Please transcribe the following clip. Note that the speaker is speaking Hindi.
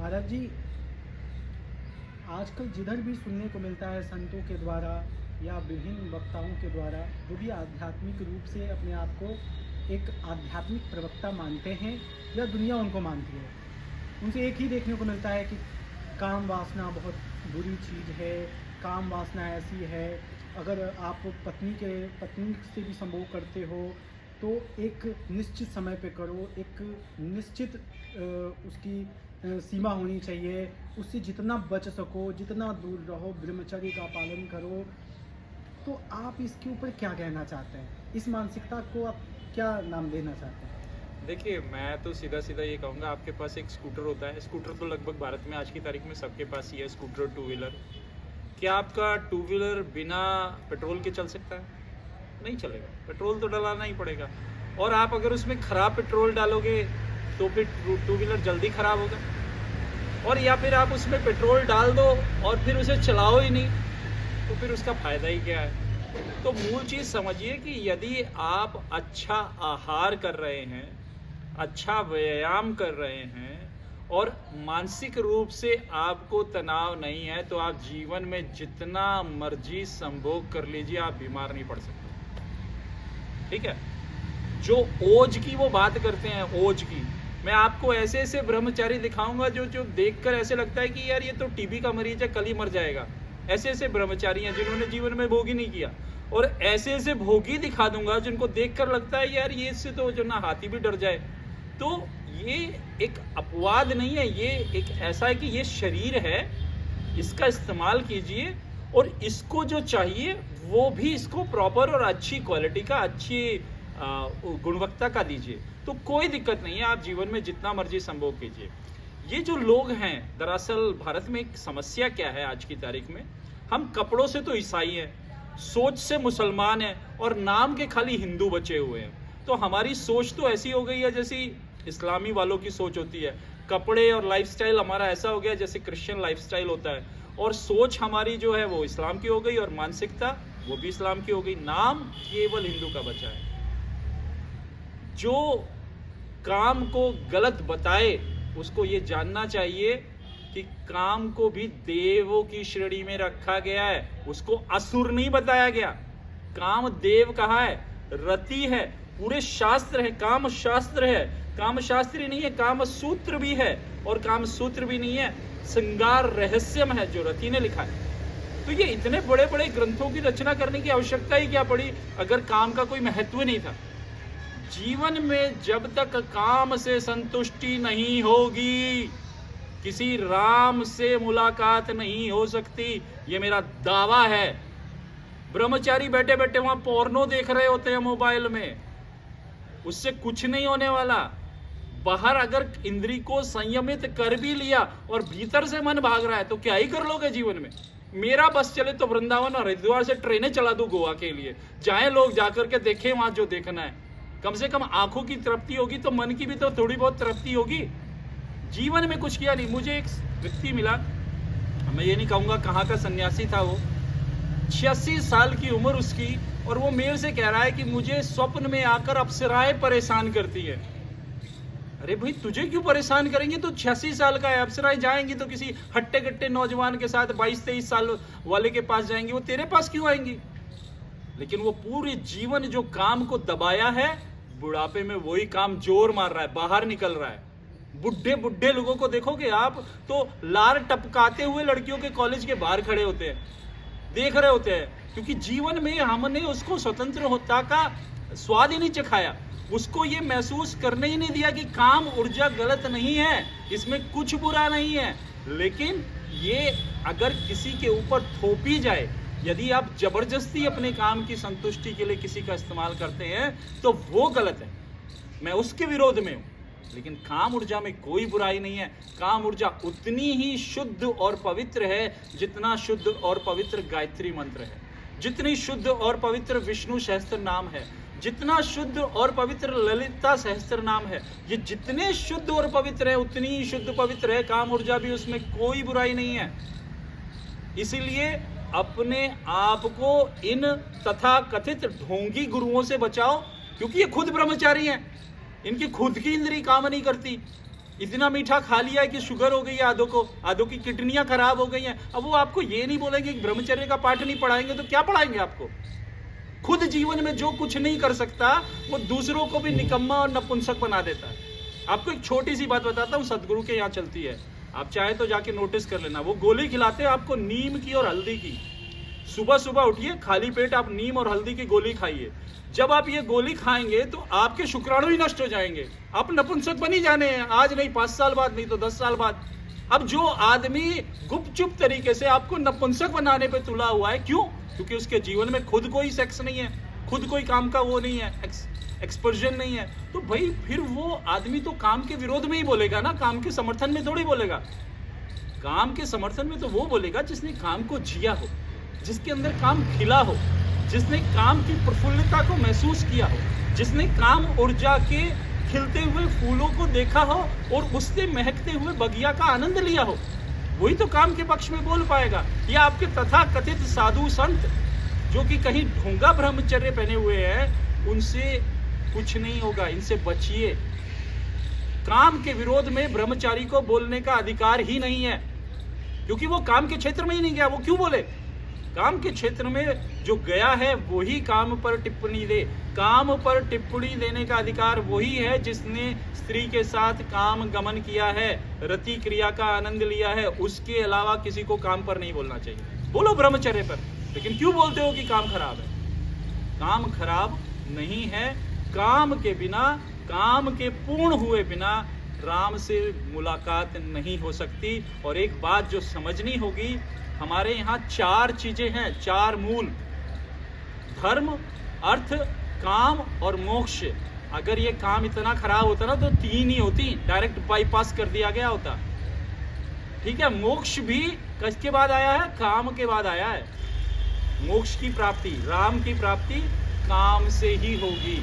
महाराज जी, आजकल जिधर भी सुनने को मिलता है संतों के द्वारा या विभिन्न वक्ताओं के द्वारा, जो भी आध्यात्मिक रूप से अपने आप को एक आध्यात्मिक प्रवक्ता मानते हैं या दुनिया उनको मानती है, उनसे एक ही देखने को मिलता है कि काम वासना बहुत बुरी चीज़ है, काम वासना ऐसी है, अगर आप पत्नी से भी संभोग करते हो तो एक निश्चित समय पे करो, एक निश्चित उसकी सीमा होनी चाहिए, उससे जितना बच सको, जितना दूर रहो, ब्रह्मचर्य का पालन करो। तो आप इसके ऊपर क्या कहना चाहते हैं? इस मानसिकता को आप क्या नाम देना चाहते हैं? देखिए, मैं तो सीधा सीधा ये कहूँगा, आपके पास एक स्कूटर होता है। स्कूटर तो लगभग भारत में आज की तारीख में सबके पास ही है, स्कूटर, टू व्हीलर। क्या आपका टू व्हीलर बिना पेट्रोल के चल सकता है? नहीं चलेगा, पेट्रोल तो डलाना ही पड़ेगा। और आप अगर उसमें ख़राब पेट्रोल डालोगे तो फिर टू व्हीलर जल्दी ख़राब होगा। और या फिर आप उसमें पेट्रोल डाल दो और फिर उसे चलाओ ही नहीं, तो फिर उसका फ़ायदा ही क्या है? तो मूल चीज़ समझिए कि यदि आप अच्छा आहार कर रहे हैं, अच्छा व्यायाम कर रहे हैं और मानसिक रूप से आपको तनाव नहीं है, तो आप जीवन में जितना मर्जी संभोग कर लीजिए, आप बीमार नहीं पड़ सकते। ठीक है? जो ओज की वो बात करते हैं, ओज की, मैं आपको ऐसे ऐसे ब्रह्मचारी दिखाऊंगा जो देखकर ऐसे लगता है कि यार ये तो टीबी का मरीज है, कल ही मर जाएगा। ऐसे ऐसे ब्रह्मचारी हैं जिन्होंने जीवन में भोग ही नहीं किया, और ऐसे ऐसे भोगी दिखा दूंगा जिनको देखकर लगता है यार ये इससे तो जो ना हाथी भी डर जाए। तो ये एक अपवाद नहीं है, ये एक ऐसा है कि ये शरीर है, इसका इस्तेमाल कीजिए और इसको जो चाहिए वो भी इसको प्रॉपर और अच्छी क्वालिटी का, अच्छी गुणवत्ता का दीजिए, तो कोई दिक्कत नहीं है। आप जीवन में जितना मर्जी संभोग कीजिए। ये जो लोग हैं, दरअसल भारत में एक समस्या क्या है आज की तारीख में, हम कपड़ों से तो ईसाई हैं, सोच से मुसलमान हैं और नाम के खाली हिंदू बचे हुए हैं। तो हमारी सोच तो ऐसी हो गई है जैसी इस्लामी वालों की सोच होती है। कपड़े और लाइफस्टाइल हमारा ऐसा हो गया जैसे क्रिश्चियन लाइफस्टाइल होता है, और सोच हमारी जो है वो इस्लाम की हो गई और मानसिकता वो भी इस्लाम की हो गई। नाम केवल हिंदू का बचा है। जो काम को गलत बताए उसको ये जानना चाहिए कि काम को भी देवों की श्रेणी में रखा गया है, उसको असुर नहीं बताया गया। काम देव कहा है, रति है, पूरे शास्त्र है, काम शास्त्र है। काम शास्त्री नहीं है, काम सूत्र भी है, और काम सूत्र भी नहीं है, श्रृंगार रहस्यम है जो रति ने लिखा है। तो ये इतने बड़े बड़े ग्रंथों की रचना करने की आवश्यकता ही क्या पड़ी अगर काम का कोई महत्व नहीं था। जीवन में जब तक काम से संतुष्टि नहीं होगी, किसी राम से मुलाकात नहीं हो सकती, ये मेरा दावा है। ब्रह्मचारी बैठे बैठे वहां पोर्नो देख रहे होते हैं मोबाइल में, उससे कुछ नहीं होने वाला। बाहर अगर इंद्री को संयमित कर भी लिया और भीतर से मन भाग रहा है तो क्या ही कर लोगे जीवन में। मेरा बस चले तो वृंदावन और हरिद्वार से ट्रेनें चला दूं गोवा के लिए, जाए लोग जाकर के देखें वहां जो देखना है। कम से कम आंखों की तृप्ति होगी तो मन की भी तो थोड़ी बहुत तृप्ति होगी। जीवन में कुछ किया नहीं। मुझे एक व्यक्ति मिला, मैं ये नहीं कहूंगा कहाँ का सन्यासी था वो, 86 साल की उम्र उसकी, और वो मेरे से कह रहा है कि मुझे स्वप्न में आकर अप्सराएं परेशान करती है। अरे भाई, तुझे क्यों परेशान करेंगे? तो 86 साल का है, अप्सराएं जाएंगी तो किसी हट्टे कट्टे नौजवान के साथ 22-23 साल वाले के पास जाएंगी, वो तेरे पास क्यों आएंगी? लेकिन वो पूरे जीवन जो काम को दबाया है, बुढ़ापे में वही काम जोर मार रहा है, बाहर निकल रहा है। बुढ़े बुढ़े लोगों को देखोगे आप तो लार टपकाते हुए लड़कियों के कॉलेज के बाहर खड़े होते हैं, देख रहे होते हैं, क्योंकि जीवन में हमने उसको स्वतंत्रता का स्वाद ही नहीं चखाया, उसको ये महसूस करने ही नहीं दिया कि काम ऊर्जा गलत नहीं है, इसमें कुछ बुरा नहीं है। लेकिन ये अगर किसी के ऊपर थोपी जाए, यदि आप जबरदस्ती अपने काम की संतुष्टि के लिए किसी का इस्तेमाल करते हैं तो वो गलत है, मैं उसके विरोध में हूं। लेकिन काम ऊर्जा में कोई बुराई नहीं है। काम ऊर्जा उतनी ही शुद्ध और पवित्र है जितना शुद्ध और पवित्र गायत्री मंत्र है, जितनी शुद्ध और पवित्र विष्णु सहस्त्र नाम है, जितना शुद्ध और पवित्र ललिता सहस्त्र नाम है। ये जितने शुद्ध और पवित्र है उतनी ही शुद्ध पवित्र है काम ऊर्जा भी, उसमें कोई बुराई नहीं है। इसीलिए अपने आप को इन तथा कथित ढोंगी गुरुओं से बचाओ, क्योंकि ये खुद ब्रह्मचारी हैं, इनकी खुद की इंद्री काम नहीं करती। इतना मीठा खा लिया है कि शुगर हो गई है आधों की किडनियां खराब हो गई हैं। अब वो आपको ये नहीं बोलेंगे कि ब्रह्मचर्य का पाठ नहीं पढ़ाएंगे तो क्या पढ़ाएंगे आपको? खुद जीवन में जो कुछ नहीं कर सकता वो दूसरों को भी निकम्मा और नपुंसक बना देता है। आपको एक छोटी सी बात बताता हूँ, सदगुरु के यहाँ चलती है, आप चाहे तो जाके नोटिस कर लेना। वो गोली खिलाते हैं आपको नीम की और हल्दी की। सुबह सुबह उठिए, खाली पेट आप नीम और हल्दी की गोली खाइए। जब आप ये गोली खाएंगे तो आपके शुक्राणु ही नष्ट हो जाएंगे, आप नपुंसक बन ही जाने हैं। आज नहीं 5 साल बाद, नहीं तो 10 साल बाद। अब जो आदमी गुपचुप तरीके से आपको नपुंसक बनाने पे तुला हुआ है, क्यों? क्योंकि उसके जीवन में खुद कोई सेक्स नहीं है, खुद कोई काम का वो नहीं है, एक्सपर्जन नहीं है। तो भाई फिर वो आदमी तो काम के विरोध में ही बोलेगा ना, काम के समर्थन में थोड़ी बोलेगा। काम के समर्थन में तो वो बोलेगा जिसने काम को जिया हो, जिसके अंदर काम खिला हो, जिसने काम की प्रफुल्लता को महसूस किया हो, जिसने काम ऊर्जा के खिलते हुए फूलों को देखा हो और उससे महकते हुए बगिया का आनंद लिया हो, वही तो काम के पक्ष में बोल पाएगा। या आपके तथा कथित साधु संत जो कि कहीं ढोंगा ब्रह्मचर्य पहने हुए हैं, उनसे कुछ नहीं होगा, इनसे बचिए। काम के विरोध में ब्रह्मचारी को बोलने का अधिकार ही नहीं है, क्योंकि वो काम के क्षेत्र में ही नहीं गया। वो क्यों बोले? काम के क्षेत्र में जो गया है वही काम पर टिप्पणी दे। काम पर टिप्पणी देने का अधिकार वही है जिसने स्त्री के साथ काम गमन किया है, रति क्रिया का आनंद लिया है। उसके अलावा किसी को काम पर नहीं बोलना चाहिए। बोलो ब्रह्मचर्य पर, लेकिन क्यों बोलते हो कि काम खराब है? काम खराब नहीं है। काम के बिना, काम के पूर्ण हुए बिना राम से मुलाकात नहीं हो सकती। और एक बात जो समझनी होगी, हमारे यहाँ 4 चीजें हैं, 4 मूल: धर्म, अर्थ, काम और मोक्ष। अगर ये काम इतना खराब होता ना तो 3 ही होती, डायरेक्ट बाईपास कर दिया गया होता। ठीक है, मोक्ष भी किसके बाद आया है? काम के बाद आया है। मोक्ष की प्राप्ति, राम की प्राप्ति काम से ही होगी।